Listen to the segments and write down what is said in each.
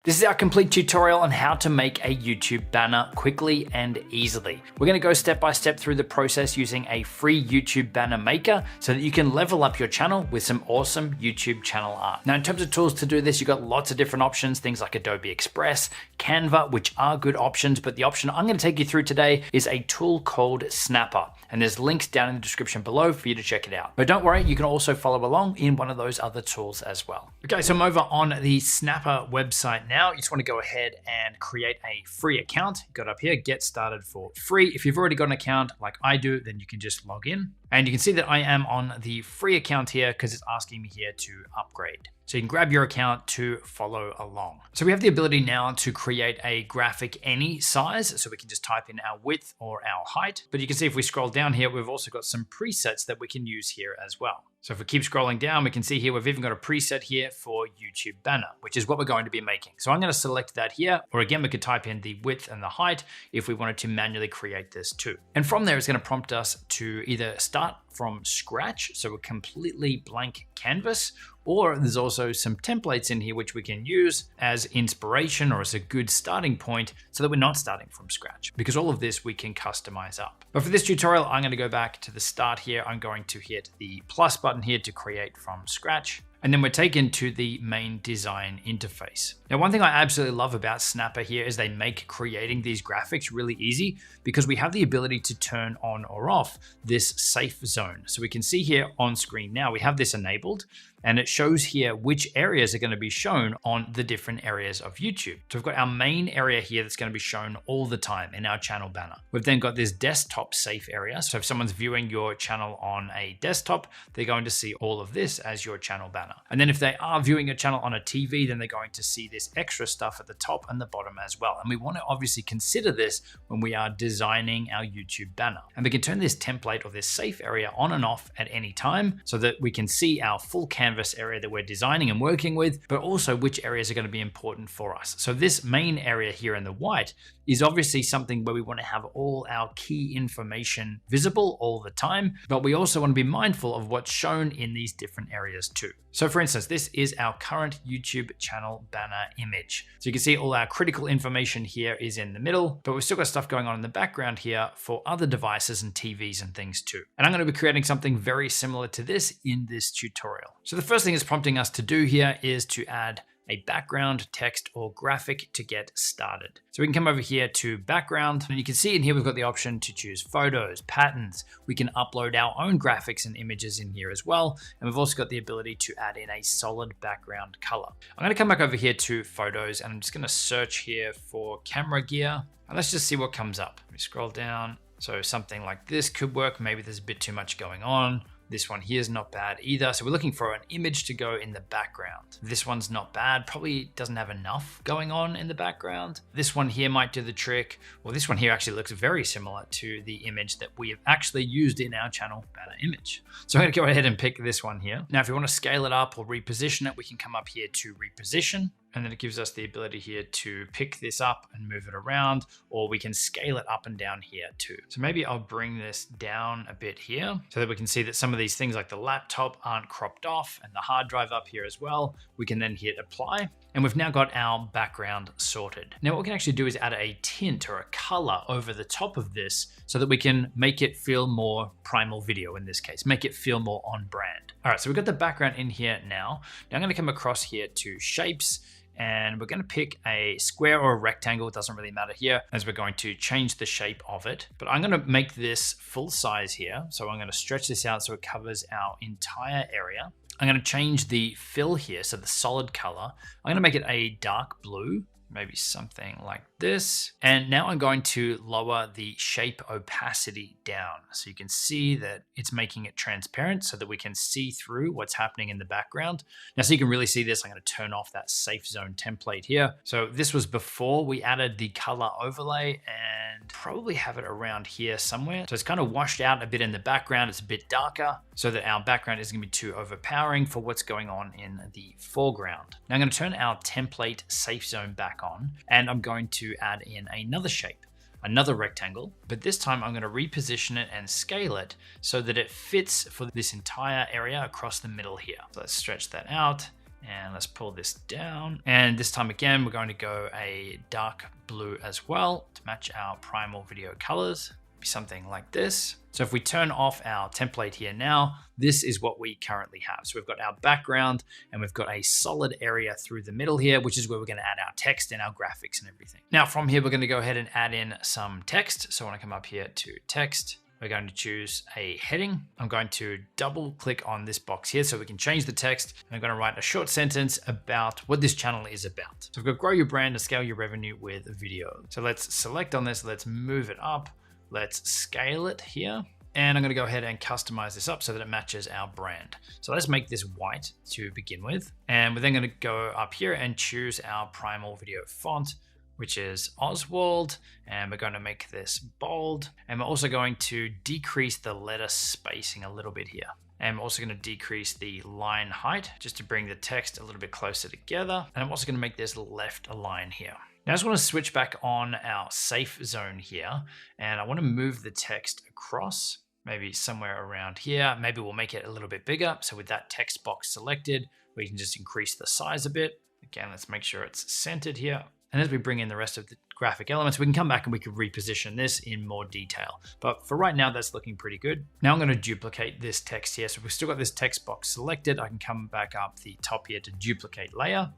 This is our complete tutorial on how to make a YouTube banner quickly and easily. We're going to go step by step through the process using a free YouTube banner maker so that you can level up your channel with some awesome YouTube channel art. Now, in terms of tools to do this, you've got lots of different options, things like Adobe Express, Canva, which are good options, but the option I'm going to take you through today is a tool called Snapper. And there's links down in the description below for you to check it out. But don't worry, you can also follow along in one of those other tools as well. Okay, so I'm over on the Snapper website now. You just want to go ahead and create a free account. Got up here, get started for free. If you've already got an account like I do, then you can just log in. And you can see that I am on the free account here because it's asking me here to upgrade. So you can grab your account to follow along. So we have the ability now to create a graphic any size. So we can just type in our width or our height. But you can see if we scroll down here, we've also got some presets that we can use here as well. So if we keep scrolling down, we can see here, we've even got a preset here for YouTube banner, which is what we're going to be making. So I'm going to select that here, or again, we could type in the width and the height if we wanted to manually create this too. And from there, it's going to prompt us to either start from scratch, so a completely blank canvas, or there's also some templates in here which we can use as inspiration or as a good starting point so that we're not starting from scratch, because all of this we can customize up. But for this tutorial, I'm going to go back to the start here. I'm going to hit the plus button here to create from scratch. And then we're taken to the main design interface. Now, one thing I absolutely love about Snapper here is they make creating these graphics really easy because we have the ability to turn on or off this safe zone. So we can see here on screen now, we have this enabled and it shows here which areas are going to be shown on the different areas of YouTube. So we've got our main area here that's going to be shown all the time in our channel banner. We've then got this desktop safe area. So if someone's viewing your channel on a desktop, they're going to see all of this as your channel banner. And then if they are viewing your channel on a TV, then they're going to see this extra stuff at the top and the bottom as well. And we want to obviously consider this when we are designing our YouTube banner. And we can turn this template or this safe area on and off at any time so that we can see our full canvas area that we're designing and working with, but also which areas are going to be important for us. So this main area here in the white is obviously something where we want to have all our key information visible all the time, but we also want to be mindful of what's shown in these different areas too. So for instance, this is our current YouTube channel banner image. So you can see all our critical information here is in the middle, but we've still got stuff going on in the background here for other devices and TVs and things too. And I'm going to be creating something very similar to this in this tutorial. So the first thing it's prompting us to do here is to add a background, text, or graphic to get started. So we can come over here to background, and you can see in here we've got the option to choose photos, patterns. We can upload our own graphics and images in here as well. And we've also got the ability to add in a solid background color. I'm going to come back over here to photos, and I'm just going to search here for camera gear. And let's just see what comes up. We scroll down. So something like this could work. Maybe there's a bit too much going on. This one here is not bad either. So we're looking for an image to go in the background. This one's not bad. Probably doesn't have enough going on in the background. This one here might do the trick. Well, this one here actually looks very similar to the image that we have actually used in our channel banner image. So I'm going to go ahead and pick this one here. Now, if you want to scale it up or reposition it, we can come up here to reposition. And then it gives us the ability here to pick this up and move it around, or we can scale it up and down here too. So maybe I'll bring this down a bit here so that we can see that some of these things like the laptop aren't cropped off and the hard drive up here as well. We can then hit apply. And we've now got our background sorted. Now what we can actually do is add a tint or a color over the top of this so that we can make it feel more primal video in this case, make it feel more on brand. All right, so we've got the background in here now. Now I'm gonna come across here to shapes, and we're going to pick a square or a rectangle. It doesn't really matter here as we're going to change the shape of it. But I'm going to make this full size here. So I'm going to stretch this out so it covers our entire area. I'm going to change the fill here, so the solid color. I'm going to make it a dark blue, maybe something like this. And now I'm going to lower the shape opacity down. So you can see that it's making it transparent so that we can see through what's happening in the background. Now, so you can really see this, I'm going to turn off that safe zone template here. So this was before we added the color overlay, and probably have it around here somewhere. So it's kind of washed out a bit in the background. It's a bit darker so that our background isn't going to be too overpowering for what's going on in the foreground. Now I'm going to turn our template safe zone back on, and I'm going to add in another shape, another rectangle, but this time I'm going to reposition it and scale it so that it fits for this entire area across the middle here. So let's stretch that out. And let's pull this down. And this time again, we're going to go a dark blue as well to match our primal video colors. Be something like this. So if we turn off our template here now, this is what we currently have. So we've got our background and we've got a solid area through the middle here, which is where we're going to add our text and our graphics and everything. Now from here, we're going to go ahead and add in some text. So I want to come up here to text. We're going to choose a heading. I'm going to double click on this box here so we can change the text. And I'm going to write a short sentence about what this channel is about. So we've got grow your brand and scale your revenue with video. So let's select on this. Let's move it up. Let's scale it here. And I'm going to go ahead and customize this up so that it matches our brand. So let's make this white to begin with. And we're then going to go up here and choose our primal video font, which is Oswald, and we're going to make this bold. And we're also going to decrease the letter spacing a little bit here. And I'm also going to decrease the line height just to bring the text a little bit closer together. And I'm also going to make this left align here. Now I just want to switch back on our safe zone here, and I want to move the text across, maybe somewhere around here. Maybe we'll make it a little bit bigger. So with that text box selected, we can just increase the size a bit. Again, let's make sure it's centered here. And as we bring in the rest of the graphic elements, we can come back and we can reposition this in more detail. But for right now, that's looking pretty good. Now I'm going to duplicate this text here. So we've still got this text box selected. I can come back up the top here to duplicate layer.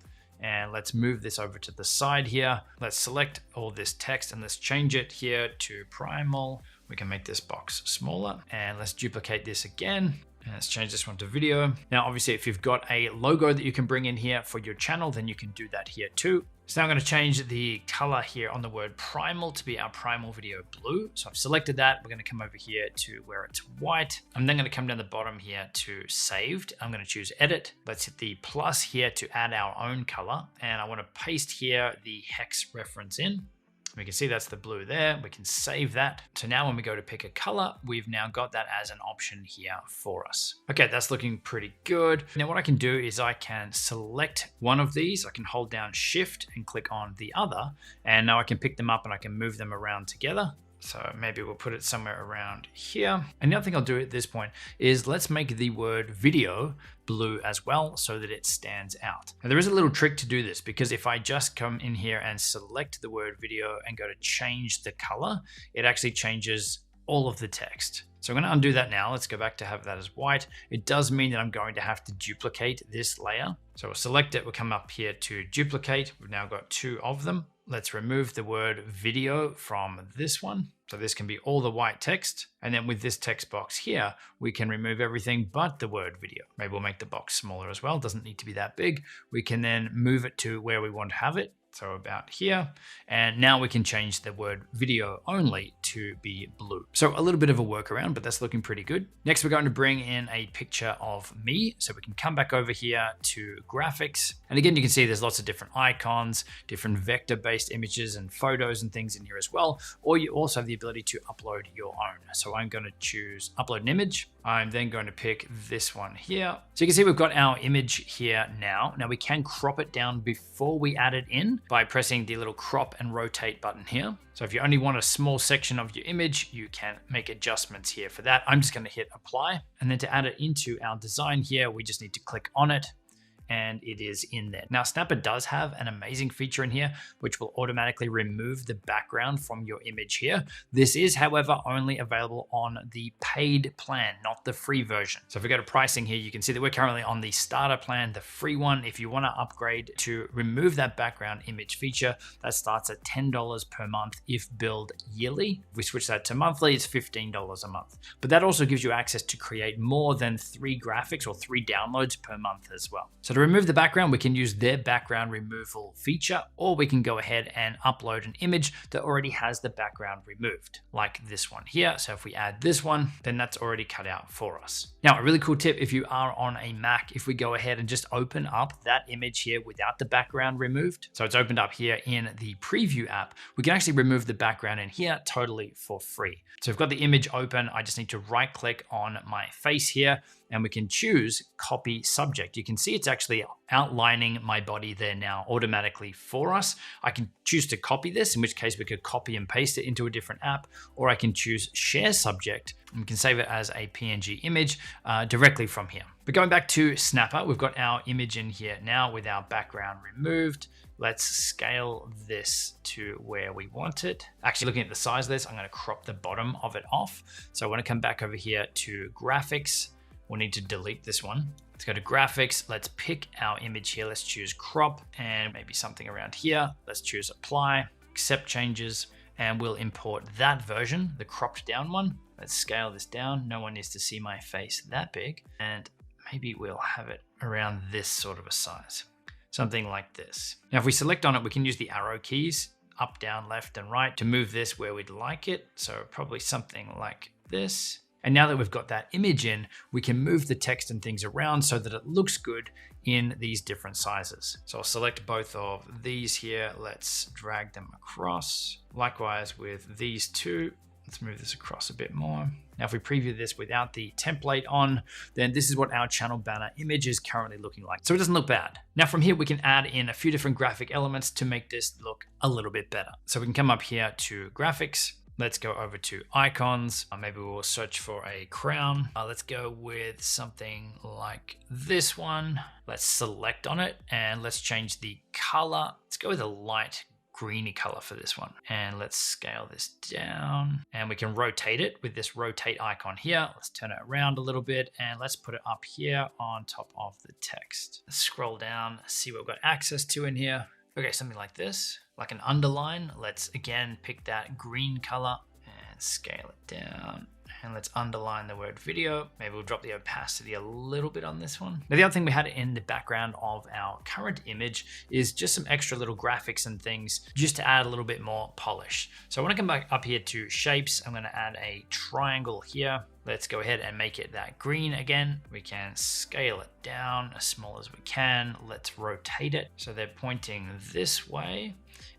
And let's move this over to the side here. Let's select all this text and let's change it here to primal. We can make this box smaller and let's duplicate this again. And let's change this one to video. Now, obviously, if you've got a logo that you can bring in here for your channel, then you can do that here too. So now I'm going to change the color here on the word primal to be our primal video blue. So I've selected that. We're going to come over here to where it's white. I'm then going to come down the bottom here to saved. I'm going to choose edit. Let's hit the plus here to add our own color. And I want to paste here the hex reference in. We can see that's the blue there. We can save that. So now when we go to pick a color, we've now got that as an option here for us. Okay, that's looking pretty good. Now what I can do is I can select one of these. I can hold down Shift and click on the other. And now I can pick them up and I can move them around together. So maybe we'll put it somewhere around here. And the other thing I'll do at this point is let's make the word video blue as well so that it stands out. Now there is a little trick to do this because if I just come in here and select the word video and go to change the color, it actually changes all of the text. So I'm going to undo that now. Let's go back to have that as white. It does mean that I'm going to have to duplicate this layer. So we'll select it. We'll come up here to duplicate. We've now got two of them. Let's remove the word video from this one. So this can be all the white text. And then with this text box here, we can remove everything but the word video. Maybe we'll make the box smaller as well. It doesn't need to be that big. We can then move it to where we want to have it. So about here, and now we can change the word video only to be blue. So a little bit of a workaround, but that's looking pretty good. Next, we're going to bring in a picture of me. So we can come back over here to graphics. And again, you can see there's lots of different icons, different vector-based images and photos and things in here as well. Or you also have the ability to upload your own. So I'm going to choose upload an image. I'm then going to pick this one here. So you can see we've got our image here now. Now we can crop it down before we add it in by pressing the little crop and rotate button here. So if you only want a small section of your image, you can make adjustments here for that. I'm just going to hit apply. And then to add it into our design here, we just need to click on it. And it is in there. Now, Snapper does have an amazing feature in here, which will automatically remove the background from your image here. This is, however, only available on the paid plan, not the free version. So if we go to pricing here, you can see that we're currently on the starter plan, the free one. If you want to upgrade to remove that background image feature, that starts at $10 per month if billed yearly. If we switch that to monthly, it's $15 a month. But that also gives you access to create more than 3 graphics or 3 downloads per month as well. So to remove the background, we can use their background removal feature, or we can go ahead and upload an image that already has the background removed, like this one here. So if we add this one, then that's already cut out for us. Now, a really cool tip, if you are on a Mac, if we go ahead and just open up that image here without the background removed, so it's opened up here in the preview app, we can actually remove the background in here totally for free. So I've got the image open. I just need to right click on my face here and we can choose copy subject. You can see it's actually outlining my body there now automatically for us. I can choose to copy this, in which case we could copy and paste it into a different app, or I can choose share subject and we can save it as a PNG image directly from here. But going back to Snapper, we've got our image in here now with our background removed. Let's scale this to where we want it. Actually, looking at the size of this, I'm going to crop the bottom of it off. So I want to come back over here to graphics. We'll need to delete this one. Let's go to graphics. Let's pick our image here. Let's choose crop and maybe something around here. Let's choose apply, accept changes, and we'll import that version, the cropped down one. Let's scale this down. No one needs to see my face that big. And maybe we'll have it around this sort of a size. Something like this. Now, if we select on it, we can use the arrow keys, up, down, left, and right to move this where we'd like it. So probably something like this. And now that we've got that image in, we can move the text and things around so that it looks good in these different sizes. So I'll select both of these here. Let's drag them across. Likewise with these two. Let's move this across a bit more. Now, if we preview this without the template on, then this is what our channel banner image is currently looking like. So it doesn't look bad. Now from here, we can add in a few different graphic elements to make this look a little bit better. So we can come up here to graphics. Let's go over to icons. Maybe we'll search for a crown. Let's go with something like this one. Let's select on it and let's change the color. Let's go with a light greeny color for this one. And let's scale this down and we can rotate it with this rotate icon here. Let's turn it around a little bit and let's put it up here on top of the text. Let's scroll down, see what we've got access to in here. Okay, something like this, like an underline. Let's again pick that green color and scale it down. And let's underline the word video. Maybe we'll drop the opacity a little bit on this one. Now, the other thing we had in the background of our current image is just some extra little graphics and things just to add a little bit more polish. So I want to come back up here to shapes. I'm going to add a triangle here. Let's go ahead and make it that green again. We can scale it down as small as we can. Let's rotate it so they're pointing this way.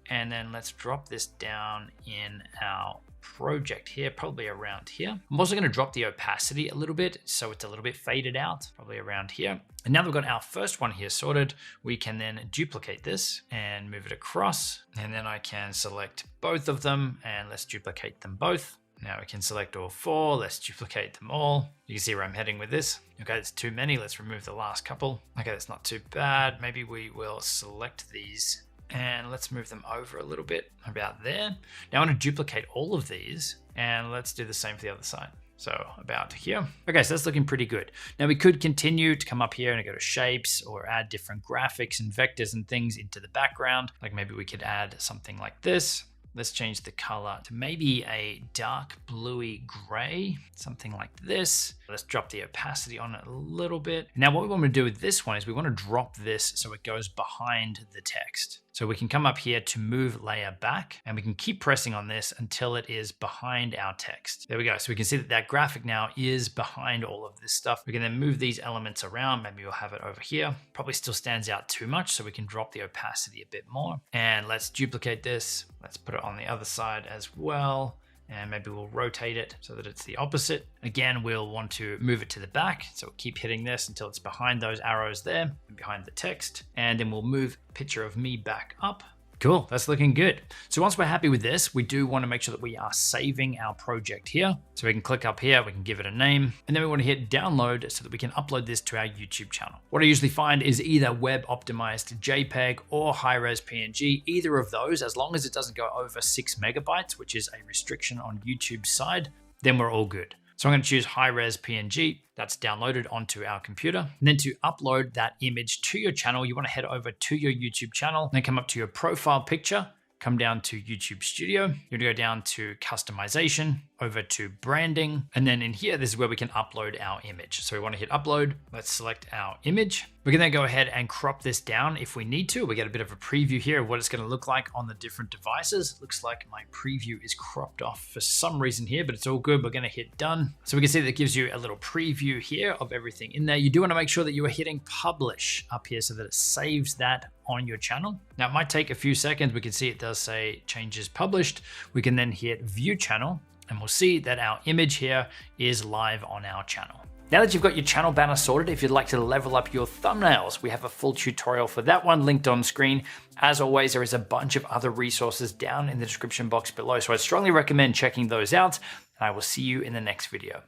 And then let's drop this down in our project here, probably around here. I'm also going to drop the opacity a little bit so it's a little bit faded out, probably around here. And now that we've got our first one here sorted, we can then duplicate this and move it across. And then I can select both of them and let's duplicate them both. Now we can select all four, let's duplicate them all. You can see where I'm heading with this. Okay, it's too many, let's remove the last couple. Okay, that's not too bad. Maybe we will select these and let's move them over a little bit, about there. Now I want to duplicate all of these and let's do the same for the other side. So about here. Okay, so that's looking pretty good. Now we could continue to come up here and go to shapes or add different graphics and vectors and things into the background. Like maybe we could add something like this. Let's change the color to maybe a dark bluey gray, something like this. Let's drop the opacity on it a little bit. Now what we want to do with this one is we want to drop this so it goes behind the text. So we can come up here to move layer back and we can keep pressing on this until it is behind our text. There we go. So we can see that that graphic now is behind all of this stuff. We can then move these elements around. Maybe we'll have it over here. Probably still stands out too much, so we can drop the opacity a bit more. And let's duplicate this. Let's put it on the other side as well. And maybe we'll rotate it so that it's the opposite. Again, we'll want to move it to the back. So we'll keep hitting this until it's behind those arrows there, and behind the text. And then we'll move picture of me back up. Cool, that's looking good. So once we're happy with this, we do want to make sure that we are saving our project here. So we can click up here, we can give it a name, and then we want to hit download so that we can upload this to our YouTube channel. What I usually find is either web optimized JPEG or high-res PNG, either of those, as long as it doesn't go over 6 megabytes, which is a restriction on YouTube's side, then we're all good. So I'm going to choose high-res PNG. That's downloaded onto our computer. And then to upload that image to your channel, you want to head over to your YouTube channel, then come up to your profile picture, come down to YouTube Studio. You're going to go down to customization, over to branding. And then in here, this is where we can upload our image. So we want to hit upload. Let's select our image. We can then go ahead and crop this down if we need to. We get a bit of a preview here of what it's going to look like on the different devices. Looks like my preview is cropped off for some reason here, but it's all good. We're going to hit done. So we can see that it gives you a little preview here of everything in there. You do want to make sure that you are hitting publish up here so that it saves that on your channel. Now it might take a few seconds. We can see it does say changes published. We can then hit view channel and we'll see that our image here is live on our channel. Now that you've got your channel banner sorted, if you'd like to level up your thumbnails, we have a full tutorial for that one linked on screen. As always, there is a bunch of other resources down in the description box below, so I'd strongly recommend checking those out, and I will see you in the next video.